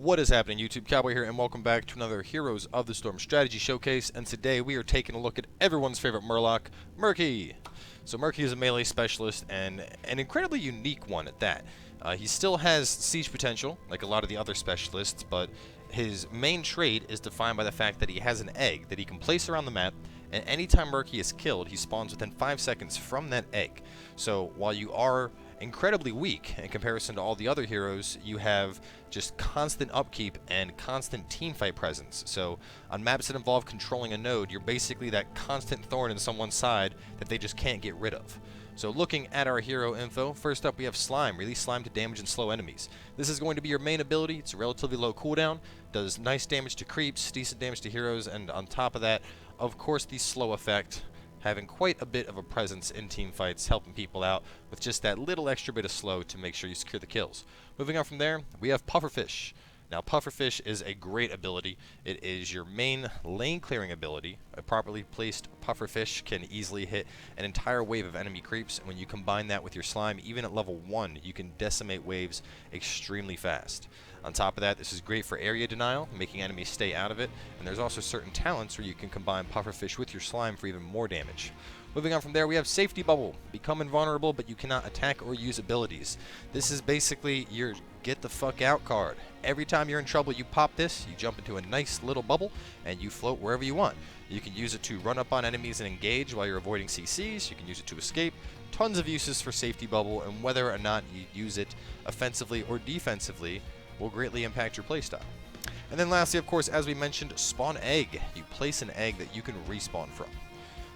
What is happening, YouTube? Cowboy here, and welcome back to another Heroes of the Storm strategy showcase. And today we are taking a look at everyone's favorite Murloc, Murky. So Murky is a melee specialist, and an incredibly unique one at that. He still has siege potential, like a lot of the other specialists, but his main trait is defined by the fact that he has an egg that he can place around the map, and anytime Murky is killed, he spawns within 5 seconds from that egg. So while you are incredibly weak in comparison to all the other heroes, you have just constant upkeep and constant teamfight presence. So on maps that involve controlling a node, you're basically that constant thorn in someone's side that they just can't get rid of. So looking at our hero info, first up we have Slime. Release Slime to damage and slow enemies. This is going to be your main ability. It's a relatively low cooldown, does nice damage to creeps, decent damage to heroes, and on top of that, of course, the slow effect, having quite a bit of a presence in team fights, helping people out with just that little extra bit of slow to make sure you secure the kills. Moving on from there, we have Pufferfish. Now, Pufferfish is a great ability. It is your main lane clearing ability. A properly placed Pufferfish can easily hit an entire wave of enemy creeps, and when you combine that with your Slime, even at level 1, you can decimate waves extremely fast. On top of that, this is great for area denial, making enemies stay out of it, and there's also certain talents where you can combine Pufferfish with your Slime for even more damage. Moving on from there, we have Safety Bubble. Become invulnerable, but you cannot attack or use abilities. This is basically your get the fuck out card. Every time you're in trouble, you pop this, you jump into a nice little bubble, and you float wherever you want. You can use it to run up on enemies and engage while you're avoiding CCs. You can use it to escape. Tons of uses for Safety Bubble, and whether or not you use it offensively or defensively will greatly impact your playstyle. And then lastly, of course, as we mentioned, Spawn Egg. You place an egg that you can respawn from.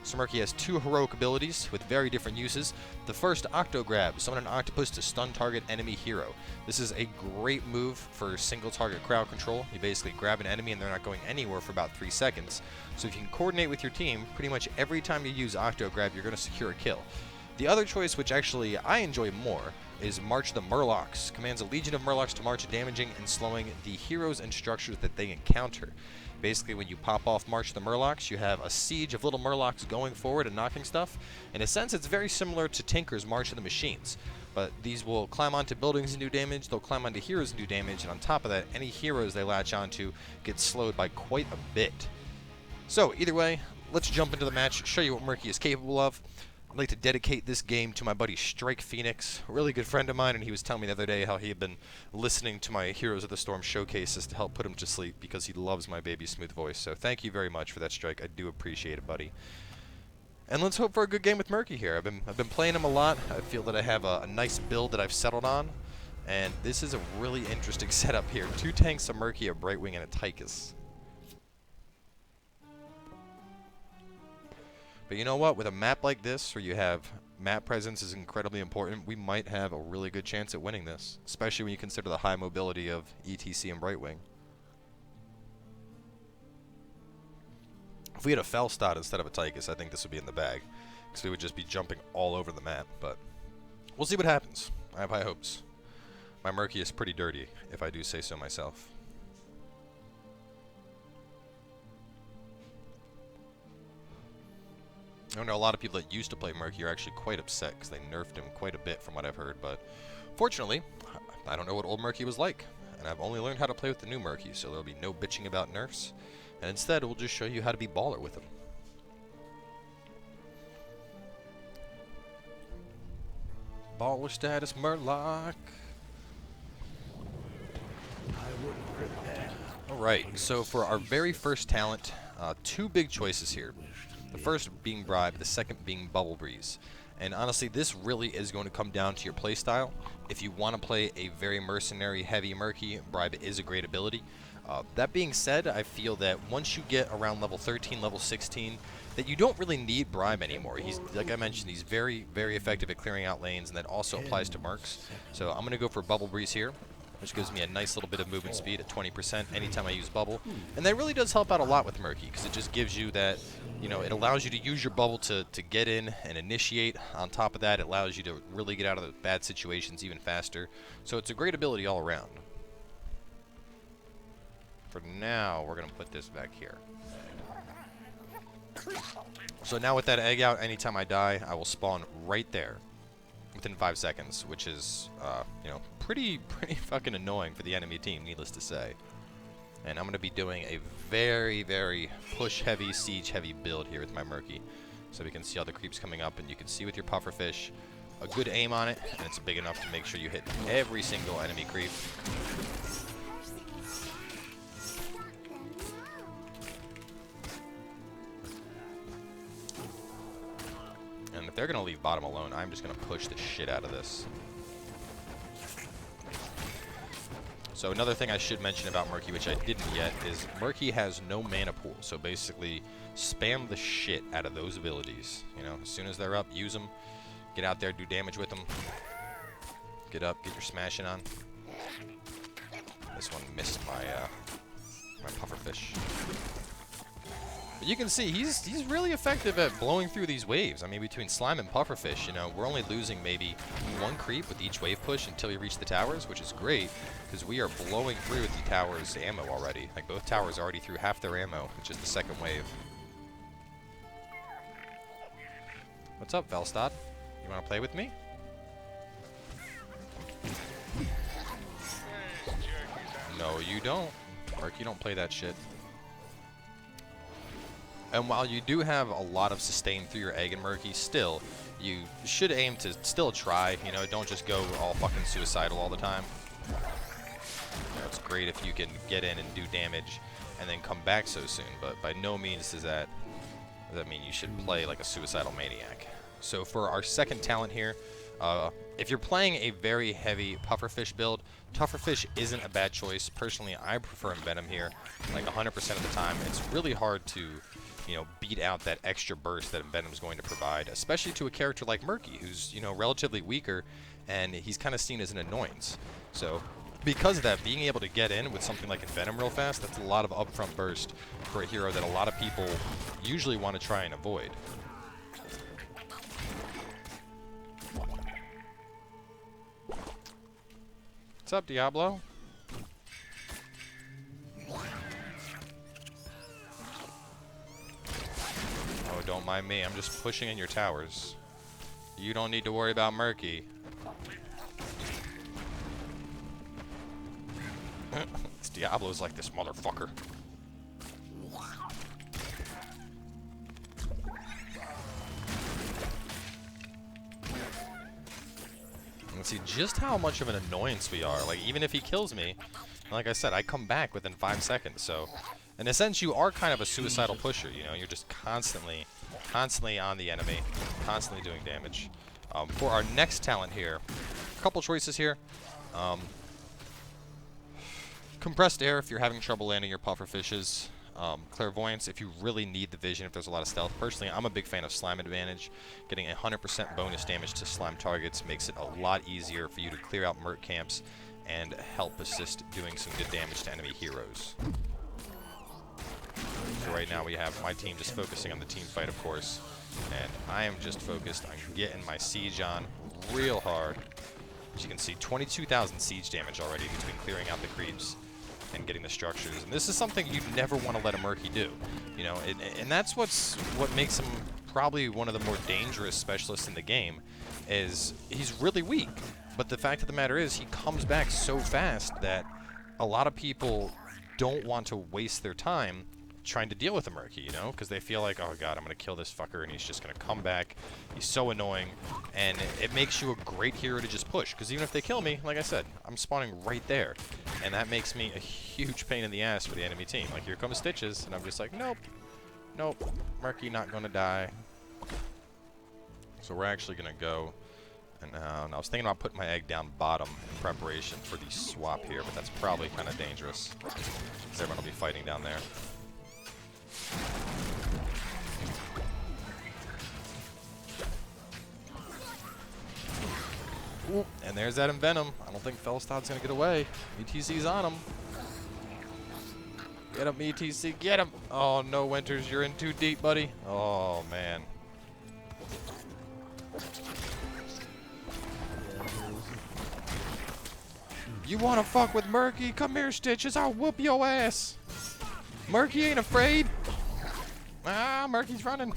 So Murky has 2 heroic abilities with very different uses. The first, Octo Grab. Summon an octopus to stun target enemy hero. This is a great move for single target crowd control. You basically grab an enemy and they're not going anywhere for about 3 seconds. So if you can coordinate with your team, pretty much every time you use Octo Grab, you're going to secure a kill. The other choice, which actually I enjoy more, is March the Murlocs. Commands a legion of Murlocs to march, damaging and slowing the heroes and structures that they encounter. Basically, when you pop off March the Murlocs, you have a siege of little Murlocs going forward and knocking stuff. In a sense, it's very similar to Tinker's March of the Machines. But these will climb onto buildings and do damage, they'll climb onto heroes and do damage, and on top of that, any heroes they latch onto get slowed by quite a bit. So, either way, let's jump into the match, show you what Murky is capable of. I'd like to dedicate this game to my buddy Strike Phoenix, a really good friend of mine, and he was telling me the other day how he had been listening to my Heroes of the Storm showcases to help put him to sleep because he loves my baby smooth voice. So thank you very much for that, Strike. I do appreciate it, buddy. And let's hope for a good game with Murky here. I've been playing him a lot. I feel that I have a nice build that I've settled on, and this is a really interesting setup here. 2 tanks, a Murky, a Brightwing, and a Tychus. But you know what? With a map like this, where you have map presence is incredibly important, we might have a really good chance at winning this, especially when you consider the high mobility of ETC and Brightwing. If we had a Felstad instead of a Tychus, I think this would be in the bag, because we would just be jumping all over the map, but we'll see what happens. I have high hopes. My Murky is pretty dirty, if I do say so myself. I know a lot of people that used to play Murky are actually quite upset because they nerfed him quite a bit from what I've heard, but fortunately, I don't know what old Murky was like, and I've only learned how to play with the new Murky, so there'll be no bitching about nerfs, and instead we'll just show you how to be baller with him. Baller status Murloc. Alright, so for our very first talent, 2 big choices here. The first being Bribe, the second being Bubble Breeze. And honestly, this really is going to come down to your playstyle. If you want to play a very mercenary, heavy Murky, Bribe is a great ability. That being said, I feel that once you get around level 13, level 16, that you don't really need Bribe anymore. He's, like I mentioned, he's very, very effective at clearing out lanes, and that also applies to Mercs. So I'm going to go for Bubble Breeze here, which gives me a nice little bit of movement speed at 20% anytime I use Bubble. And that really does help out a lot with Murky, because it just gives you that, you know, it allows you to use your bubble to get in and initiate. On top of that, it allows you to really get out of the bad situations even faster. So it's a great ability all around. For now, we're going to put this back here. So now with that egg out, anytime I die, I will spawn right there. within 5 seconds, which is, you know, pretty fucking annoying for the enemy team, needless to say. And I'm going to be doing a very, very push-heavy, siege-heavy build here with my Murky. So we can see all the creeps coming up, and you can see with your Pufferfish a good aim on it, and it's big enough to make sure you hit every single enemy creep. And if they're going to leave bottom alone, I'm just going to push the shit out of this. So another thing I should mention about Murky, which I didn't yet, is Murky has no mana pool. So basically, spam the shit out of those abilities. You know, as soon as they're up, use them. Get out there, do damage with them. Get up, get your smashing on. This one missed my my Pufferfish. But you can see he's really effective at blowing through these waves. I mean, between Slime and Pufferfish, you know, we're only losing maybe 1 creep with each wave push until we reach the towers, which is great because we are blowing through the towers' ammo already. Like, both towers already through half their ammo, which is the second wave. What's up, Velstad? You want to play with me? No, you don't. Mark, you don't play that shit. And while you do have a lot of sustain through your egg and Murky, still, you should aim to still try. You know, don't just go all fucking suicidal all the time. You know, it's great if you can get in and do damage and then come back so soon, but by no means does that mean you should play like a suicidal maniac. So for our second talent here, if you're playing a very heavy Pufferfish build, Pufferfish isn't a bad choice. Personally, I prefer Envenom here, like 100% of the time. It's really hard to, you know, beat out that extra burst that Envenom is going to provide, especially to a character like Murky, who's, you know, relatively weaker, and he's kind of seen as an annoyance. So because of that, being able to get in with something like Envenom real fast, that's a lot of upfront burst for a hero that a lot of people usually want to try and avoid. What's up, Diablo? Oh, don't mind me. I'm just pushing in your towers. You don't need to worry about Murky. This Diablo's like this motherfucker. And see just how much of an annoyance we are. Like, even if he kills me, like I said, I come back within 5 seconds. So, in a sense, you are kind of a suicidal pusher. You know, you're just constantly on the enemy, constantly doing damage. For our next talent here, a couple choices here. Compressed air if you're having trouble landing your Pufferfishes. Clairvoyance if you really need the vision, if there's a lot of stealth. Personally, I'm a big fan of Slime Advantage. Getting 100% bonus damage to slime targets makes it a lot easier for you to clear out Murk camps and help assist doing some good damage to enemy heroes. So right now we have my team just focusing on the team fight, of course, and I am just focused on getting my siege on real hard. As you can see, 22,000 siege damage already between clearing out the creeps and getting the structures. And this is something you'd never want to let a Murky do. You know, and that's what makes him probably one of the more dangerous specialists in the game, is he's really weak. But the fact of the matter is he comes back so fast that a lot of people don't want to waste their time trying to deal with a Murky, you know, because they feel like, oh god, I'm going to kill this fucker and he's just going to come back. He's so annoying, and it makes you a great hero to just push, because even if they kill me, like I said, I'm spawning right there, and that makes me a huge pain in the ass for the enemy team. Like, here comes Stitches, and I'm just like, nope, Murky not going to die. So we're actually going to go, and I was thinking about putting my egg down bottom in preparation for the swap here, but that's probably kind of dangerous, because everyone will be fighting down there. Ooh, and there's that Envenom. I don't think Felstad's gonna get away. ETC's on him. Get him, ETC, get him! Oh no, Winters, you're in too deep, buddy. Oh man. You wanna fuck with Murky? Come here, Stitches, I'll whoop your ass. Murky ain't afraid. Murky's running.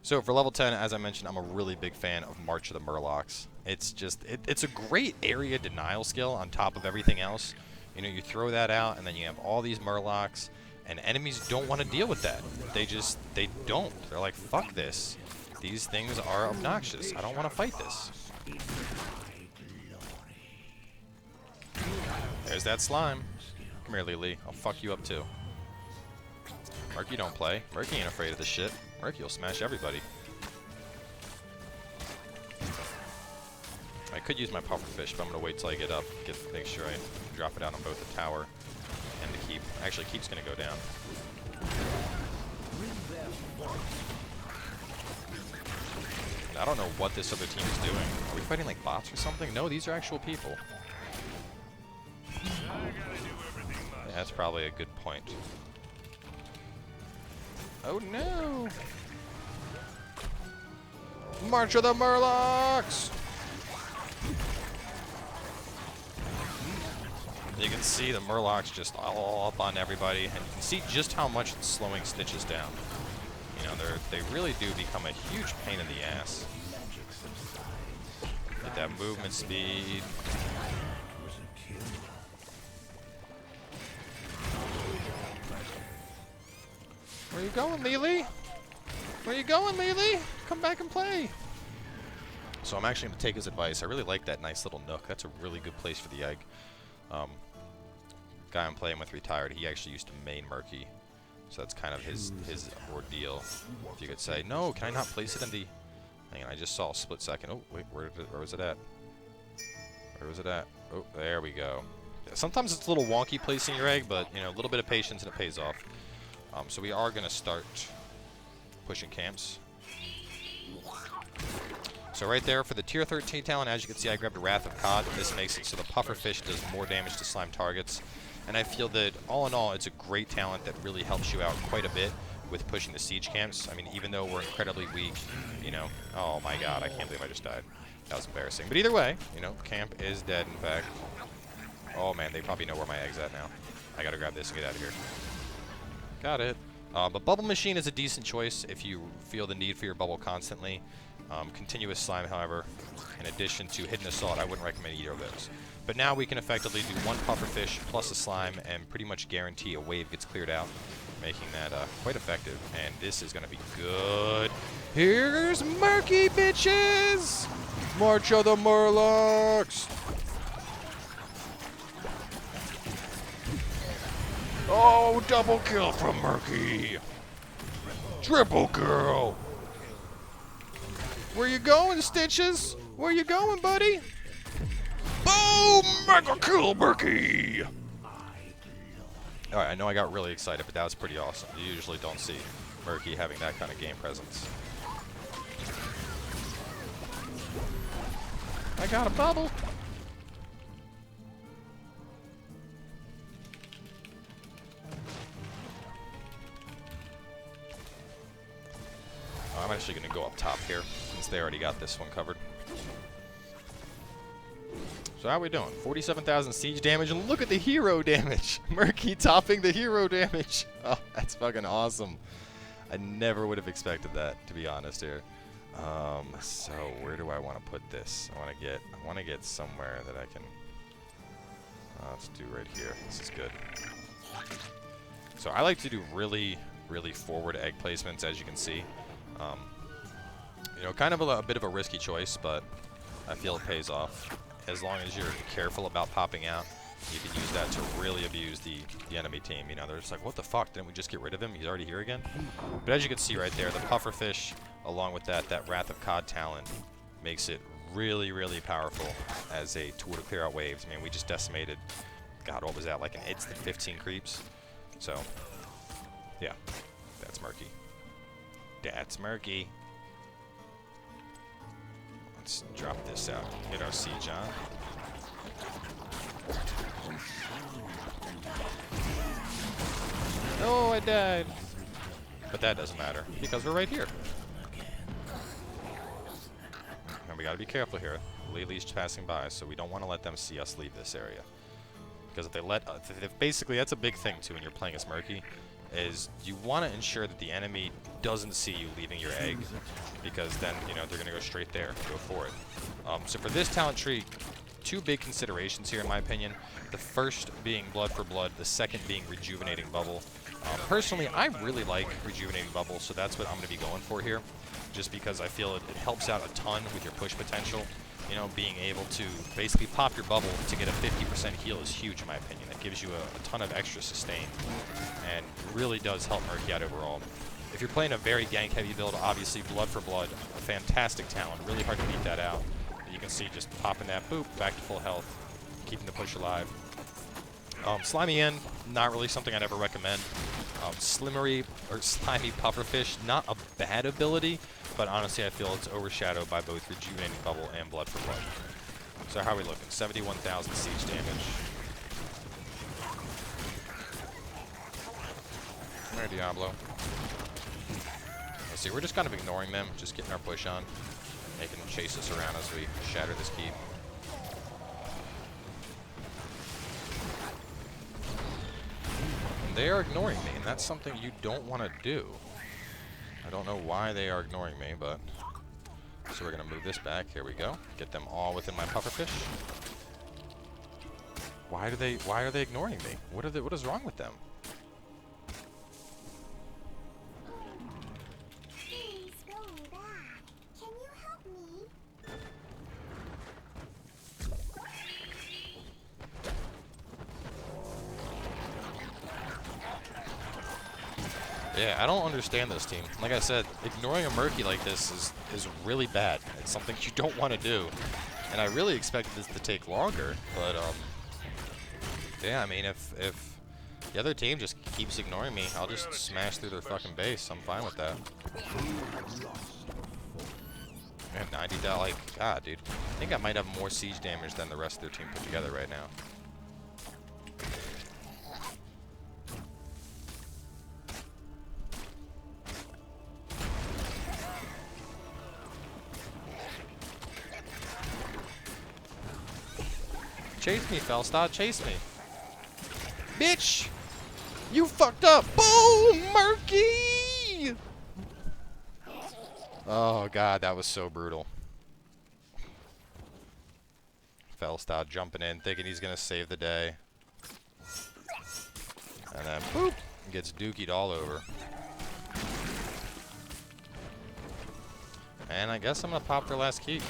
So for level 10, as I mentioned, I'm a really big fan of March of the Murlocs. It's just, it's a great area denial skill on top of everything else. You know, you throw that out, and then you have all these Murlocs, and enemies don't want to deal with that. They don't. They're like, fuck this. These things are obnoxious. I don't want to fight this. There's that slime. Come here, Lily. I'll fuck you up too. Murky don't play. Murky ain't afraid of this shit. Murky will smash everybody. I could use my Pufferfish, but I'm gonna wait till I get up. Make sure I drop it out on both the tower and the keep. Actually, keep's gonna go down. And I don't know what this other team is doing. Are we fighting like bots or something? No, these are actual people. Yeah, that's probably a good point. Oh no! March of the Murlocs! You can see the Murlocs just all up on everybody, and you can see just how much it's slowing Stitches down. You know, they really do become a huge pain in the ass. Get that movement speed. Where you going, Lily? Where you going, Lily? Come back and play. So I'm actually going to take his advice. I really like that nice little nook. That's a really good place for the egg. Guy I'm playing with retired. He actually used to main Murky. So that's kind of his ordeal, if you could say. No, can I not place it in the... Hang on, I just saw a split second. Oh, wait, where was it at? Where was it at? Oh, there we go. Yeah, sometimes it's a little wonky placing your egg, but, you know, a little bit of patience and it pays off. So we are going to start pushing camps. So right there for the tier 13 talent, as you can see, I grabbed a Wrath of Cod. This makes it so the Pufferfish does more damage to slime targets. And I feel that, all in all, it's a great talent that really helps you out quite a bit with pushing the siege camps. I mean, even though we're incredibly weak, you know, oh my god, I can't believe I just died. That was embarrassing. But either way, you know, camp is dead, in fact. Oh man, they probably know where my egg's at now. I gotta grab this and get out of here. Got it. But Bubble Machine is a decent choice if you feel the need for your bubble constantly. Continuous Slime, however, in addition to Hidden Assault, I wouldn't recommend either of those. But now we can effectively do one Pufferfish plus a Slime and pretty much guarantee a wave gets cleared out, making that quite effective. And this is going to be good. Here's Murky, bitches! March of the Murlocs! Oh, double kill from Murky! Triple kill! Where you going, Stitches? Where you going, buddy? Boom! Mega kill, Murky! Alright, I know I got really excited, but that was pretty awesome. You usually don't see Murky having that kind of game presence. I got a bubble! I'm actually going to go up top here, since they already got this one covered. So how are we doing? 47,000 siege damage, and look at the hero damage! Murky topping the hero damage! Oh, that's fucking awesome. I never would have expected that, to be honest here. So where do I want to put this? I want to get somewhere that I can... let's do right here. This is good. So I like to do really, really forward egg placements, as you can see. You know, kind of a bit of a risky choice, but I feel it pays off. As long as you're careful about popping out, you can use that to really abuse the enemy team. You know, they're just like, what the fuck? Didn't we just get rid of him? He's already here again? But as you can see right there, the Pufferfish, along with that Wrath of Cod talent, makes it really, really powerful as a tool to clear out waves. I mean, we just decimated, God, what was that? Like an instant 15 creeps? So, yeah, that's Murky. That's Murky. Let's drop this out. Get our siege on. Oh, I died. But that doesn't matter, because we're right here. And we gotta be careful here. Lily's passing by, so we don't want to let them see us leave this area. Because if they basically, that's a big thing too when you're playing as Murky. is you want to ensure that the enemy doesn't see you leaving your egg, because then, you know, they're going to go straight there, go for it. So for this talent tree, two big considerations here in my opinion. The first being blood for blood, the second being rejuvenating bubble. Personally, I really like rejuvenating bubble, so that's what I'm going to be going for here, just because I feel it helps out a ton with your push potential. You know, being able to basically pop your bubble to get a 50% heal is huge in my opinion. That gives you a ton of extra sustain and really does help Murky out overall. If you're playing a very gank heavy build, obviously blood for blood, a fantastic talent, really hard to beat that out. You can see just popping that boop, back to full health, keeping the push alive. Slimy End, not really something I'd ever recommend. Slimy Pufferfish, not a bad ability, but honestly I feel it's overshadowed by both rejuvenating bubble and blood for blood. So how are we looking? 71,000 siege damage. Come here, Diablo. Let's see, we're just kind of ignoring them, just getting our push on, making them chase us around as we shatter this keep. They are ignoring me, and that's something you don't want to do. I don't know why they are ignoring me, but... So we're going to move this back. Here we go. Get them all within my pufferfish. Why are they ignoring me? What is wrong with them? Please go back. Can you help me? Yeah, I don't understand this team. Like I said, ignoring a Murky like this is really bad. It's something you don't want to do. And I really expected this to take longer, but yeah, I mean, if the other team just keeps ignoring me, I'll just smash through their fucking base. I'm fine with that. Man, 90, like, God, dude. I think I might have more siege damage than the rest of their team put together right now. Chase me, Felstad, chase me. Bitch! You fucked up! Boom! Murky! Oh god, that was so brutal. Felstad jumping in, thinking he's gonna save the day. And then, boop! Gets dookied all over. And I guess I'm gonna pop their last key.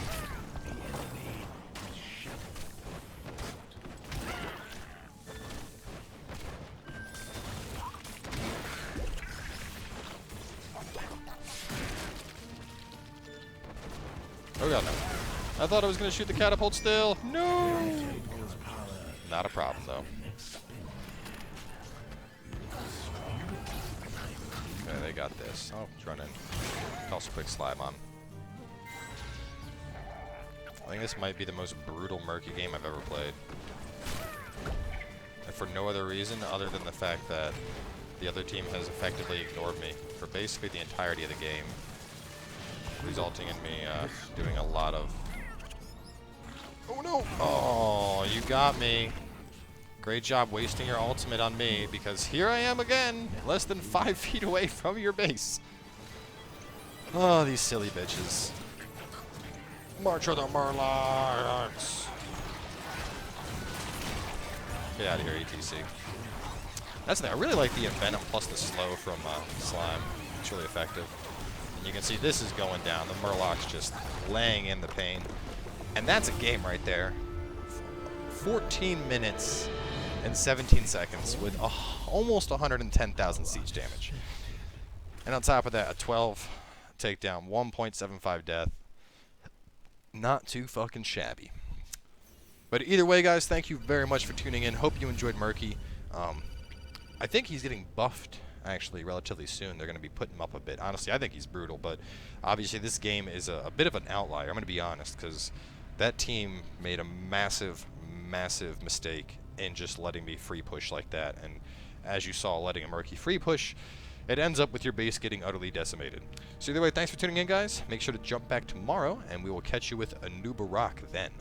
Oh god, no. I thought I was going to shoot the catapult still. No! Not a problem, though. Okay, they got this. Oh, it's running. Toss a quick slime on. I think this might be the most brutal Murky game I've ever played. And for no other reason other than the fact that the other team has effectively ignored me for basically the entirety of the game, resulting in me doing a lot of... Oh no! Oh, you got me. Great job wasting your ultimate on me, because here I am again, less than 5 feet away from your base. Oh, these silly bitches. March of the Murlocs! Get out of here, ETC. That's the thing, I really like the Envenom plus the slow from Slime. It's really effective. And you can see this is going down. The Murloc's just laying in the pain. And that's a game right there. 14 minutes and 17 seconds with almost 110,000 siege damage. And on top of that, a 12 takedown, 1.75 death. Not too fucking shabby. But either way, guys, thank you very much for tuning in. Hope you enjoyed Murky. I think he's getting buffed, actually, relatively soon. They're going to be putting him up a bit. Honestly, I think he's brutal, but obviously this game is a bit of an outlier. I'm going to be honest, because that team made a massive, massive mistake in just letting me free push like that. And as you saw, letting a Murky free push, it ends up with your base getting utterly decimated. So either way, thanks for tuning in, guys. Make sure to jump back tomorrow, and we will catch you with a new Barak then.